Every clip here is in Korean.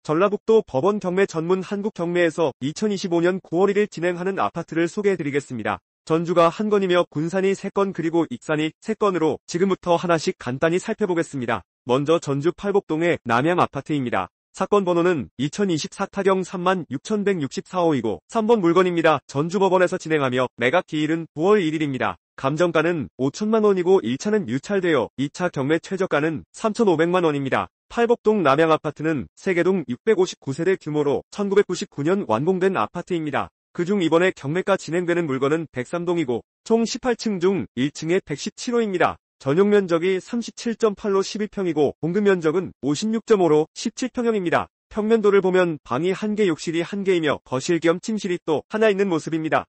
전라북도 법원 경매 전문 한국경매에서 2025년 9월 1일 진행하는 아파트를 소개해드리겠습니다. 전주가 한 건이며 군산이 3건 그리고 익산이 3건으로 지금부터 하나씩 간단히 살펴보겠습니다. 먼저 전주 팔복동의 남양 아파트입니다. 사건 번호는 2024 타경 36,164호이고 3번 물건입니다. 전주법원에서 진행하며 매각 기일은 9월 1일입니다. 감정가는 5천만 원이고 1차는 유찰되어 2차 경매 최저가는 3,500만 원입니다. 팔복동 남양 아파트는 세개동 659세대 규모로 1999년 완공된 아파트입니다. 그중 이번에 경매가 진행되는 물건은 103동이고 총 18층 중 1층에 117호입니다. 전용 면적이 37.8로 11평이고 공급 면적은 56.5로 17평형입니다. 평면도를 보면 방이 1개, 욕실이 1개이며 거실 겸 침실이 또 하나 있는 모습입니다.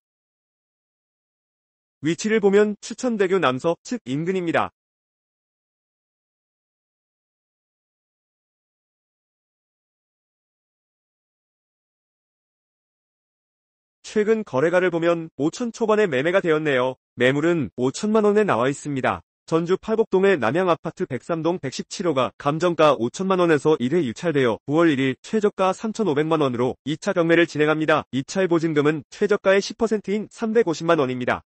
위치를 보면 추천대교 남서 측 인근입니다. 최근 거래가를 보면 5천 초반에 매매가 되었네요. 매물은 5천만 원에 나와 있습니다. 전주 팔복동의 남양 아파트 103동 117호가 감정가 5천만 원에서 1회 유찰되어 9월 1일 최저가 3,500만 원으로 2차 경매를 진행합니다. 입찰 보증금은 최저가의 10%인 350만 원입니다.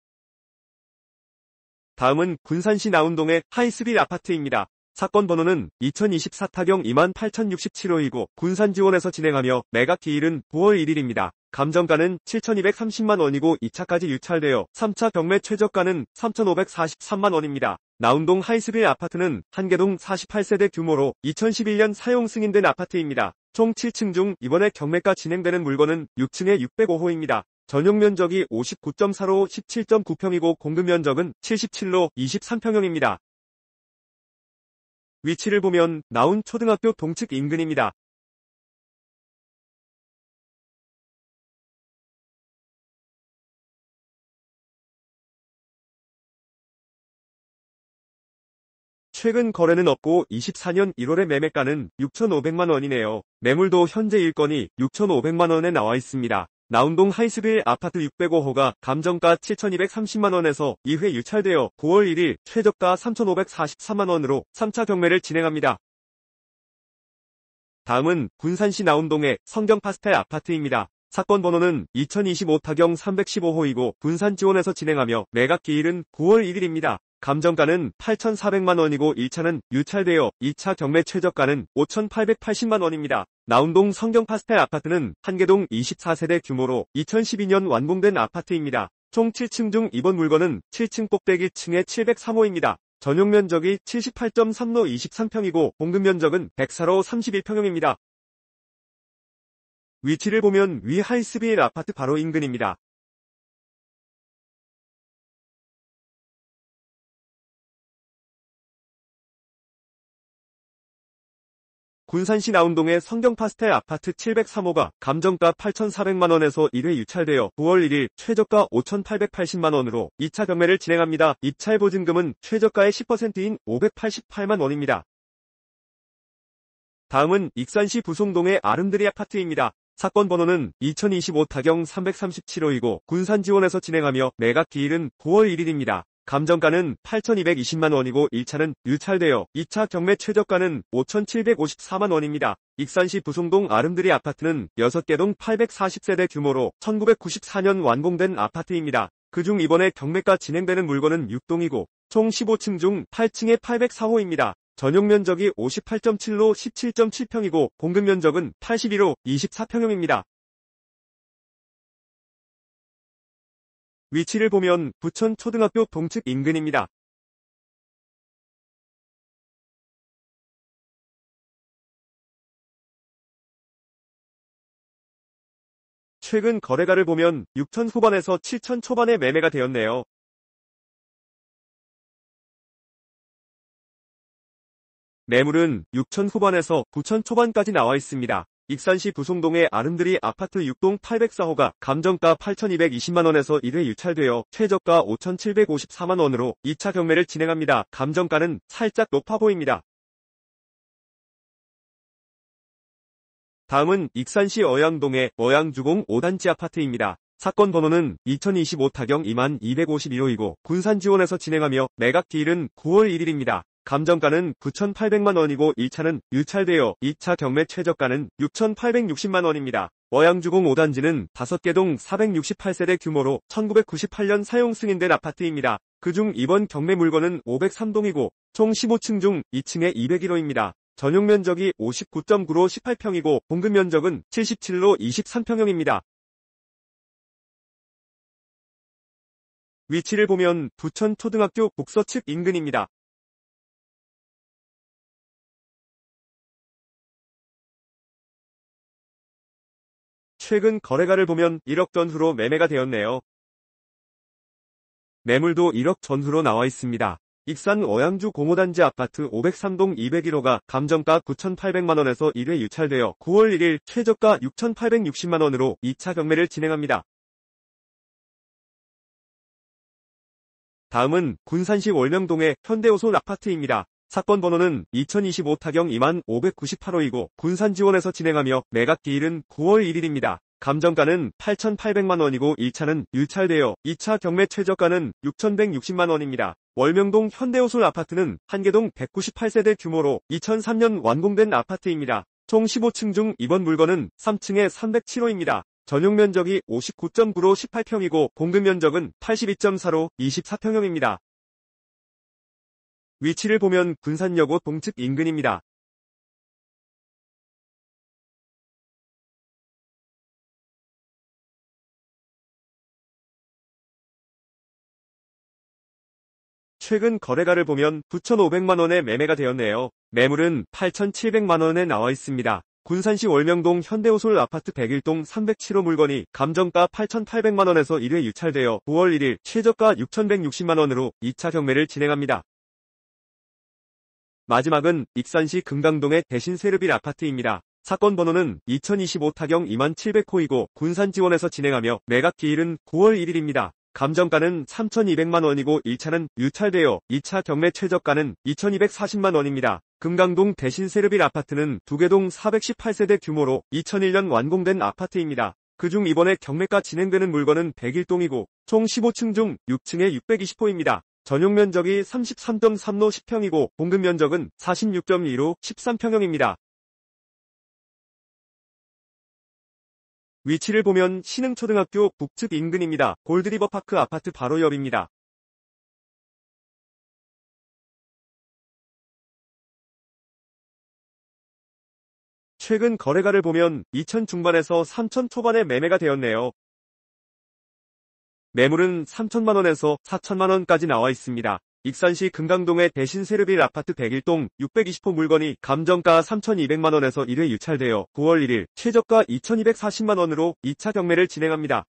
다음은 군산시 나운동의 하이스빌 아파트입니다. 사건 번호는 2024 타경 28,067호이고 군산지원에서 진행하며 매각 기일은 9월 1일입니다. 감정가는 7,230만 원이고 2차까지 유찰되어 3차 경매 최저가는 3,543만 원입니다. 나운동 하이스빌 아파트는 한개동 48세대 규모로 2011년 사용 승인된 아파트입니다. 총 7층 중 이번에 경매가 진행되는 물건은 6층에 605호입니다. 전용 면적이 59.4로 17.9평이고 공급 면적은 77로 23평형입니다. 위치를 보면 나운 초등학교 동측 인근입니다. 최근 거래는 없고 24년 1월의 매매가는 6,500만 원이네요. 매물도 현재 일건이 6,500만 원에 나와 있습니다. 나운동 하이스빌 아파트 605호가 감정가 7,230만 원에서 2회 유찰되어 9월 1일 최저가 3,543만 원으로 3차 경매를 진행합니다. 다음은 군산시 나운동의 성경파스텔 아파트입니다. 사건 번호는 2025 타경 315호이고 군산지원에서 진행하며 매각 기일은 9월 1일입니다. 감정가는 8,400만 원이고 1차는 유찰되어 2차 경매 최저가는 5,880만 원입니다. 나운동 성경파스텔 아파트는 한개동 24세대 규모로 2012년 완공된 아파트입니다. 총 7층 중 이번 물건은 7층 꼭대기 층의 703호입니다. 전용 면적이 78.3로 23평이고 공급 면적은 104로 31평형입니다. 위치를 보면 위 하이스빌 아파트 바로 인근입니다. 군산시 나운동의 성경파스텔 아파트 703호가 감정가 8,400만 원에서 1회 유찰되어 9월 1일 최저가 5,880만 원으로 2차 경매를 진행합니다. 입찰 보증금은 최저가의 10%인 588만 원입니다. 다음은 익산시 부송동의 아름드리 아파트입니다. 사건 번호는 2025 타경 337호이고 군산지원에서 진행하며 매각 기일은 9월 1일입니다. 감정가는 8,220만 원이고 1차는 유찰되어 2차 경매 최저가는 5,754만 원입니다. 익산시 부송동 아름드리 아파트는 6개동 840세대 규모로 1994년 완공된 아파트입니다. 그중 이번에 경매가 진행되는 물건은 6동이고 총 15층 중 8층에 804호입니다. 전용 면적이 58.7로 17.7평이고 공급 면적은 82로 24평형입니다. 위치를 보면 부천 초등학교 동측 인근입니다. 최근 거래가를 보면 6천 후반에서 7천 초반에 매매가 되었네요. 매물은 6천 후반에서 9천 초반까지 나와 있습니다. 익산시 부송동의 아름드리 아파트 6동 804호가 감정가 8,220만 원에서 1회 유찰되어 최저가 5,754만 원으로 2차 경매를 진행합니다. 감정가는 살짝 높아 보입니다. 다음은 익산시 어양동의 어양주공 5단지 아파트입니다. 사건 번호는 2025 타경 2251호이고 군산지원에서 진행하며 매각 기일은 9월 1일입니다. 감정가는 9,800만원이고 1차는 유찰되어 2차 경매 최저가는 6,860만원입니다. 어양주공 5단지는 5개 동 468세대 규모로 1998년 사용 승인된 아파트입니다. 그중 이번 경매 물건은 503동이고 총 15층 중 2층에 201호입니다. 전용 면적이 59.9로 18평이고 공급 면적은 77로 23평형입니다. 위치를 보면 부천초등학교 북서 측 인근입니다. 최근 거래가를 보면 1억 전후로 매매가 되었네요. 매물도 1억 전후로 나와 있습니다. 익산 어양주 공호단지 아파트 503동 201호가 감정가 9,800만원에서 1회 유찰되어 9월 1일 최저가 6,860만원으로 2차 경매를 진행합니다. 다음은 군산시 월명동의 현대호솔 아파트입니다. 사건 번호는 2025 타경 2598호이고 군산지원에서 진행하며 매각 기일은 9월 1일입니다. 감정가는 8,800만원이고 1차는 유찰되어 2차 경매 최저가는 6,160만원입니다. 월명동 현대호솔 아파트는 한개동 198세대 규모로 2003년 완공된 아파트입니다. 총 15층 중 이번 물건은 3층에 307호입니다. 전용 면적이 59.9로 18평이고 공급 면적은 82.4로 24평형입니다. 위치를 보면 군산여고 동측 인근입니다. 최근 거래가를 보면 9,500만원에 매매가 되었네요. 매물은 8,700만원에 나와 있습니다. 군산시 월명동 현대호솔 아파트 101동 307호 물건이 감정가 8,800만원에서 1회 유찰되어 9월 1일 최저가 6,160만원으로 2차 경매를 진행합니다. 마지막은 익산시 금강동의 대신세르빌 아파트입니다. 사건 번호는 2025 타경 2700호이고 군산지원에서 진행하며 매각 기일은 9월 1일입니다. 감정가는 3,200만원이고 1차는 유찰되어 2차 경매 최저가는 2,240만원입니다. 금강동 대신세르빌 아파트는 2개동 418세대 규모로 2001년 완공된 아파트입니다. 그중 이번에 경매가 진행되는 물건은 101동이고 총 15층 중 6층에 620호입니다. 전용 면적이 33.3로 10평이고 공급 면적은 46.2로 13평형입니다. 위치를 보면 신흥초등학교 북측 인근입니다. 골드리버파크 아파트 바로 옆입니다. 최근 거래가를 보면 2천 중반에서 3천 초반에 매매가 되었네요. 매물은 3천만원에서 4천만원까지 나와 있습니다. 익산시 금강동의 대신세르빌 아파트 101동 620호 물건이 감정가 3,200만원에서 1회 유찰되어 9월 1일 최저가 2,240만원으로 2차 경매를 진행합니다.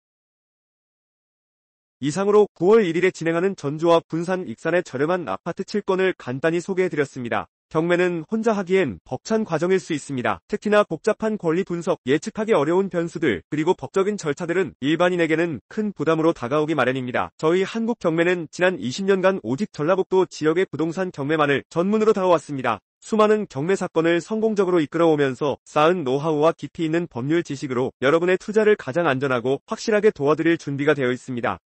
이상으로 9월 1일에 진행하는 전주와 군산, 익산의 저렴한 아파트 7건을 간단히 소개해드렸습니다. 경매는 혼자 하기엔 벅찬 과정일 수 있습니다. 특히나 복잡한 권리 분석, 예측하기 어려운 변수들, 그리고 법적인 절차들은 일반인에게는 큰 부담으로 다가오기 마련입니다. 저희 한국경매는 지난 20년간 오직 전라북도 지역의 부동산 경매만을 전문으로 다뤄왔습니다. 수많은 경매 사건을 성공적으로 이끌어오면서 쌓은 노하우와 깊이 있는 법률 지식으로 여러분의 투자를 가장 안전하고 확실하게 도와드릴 준비가 되어 있습니다.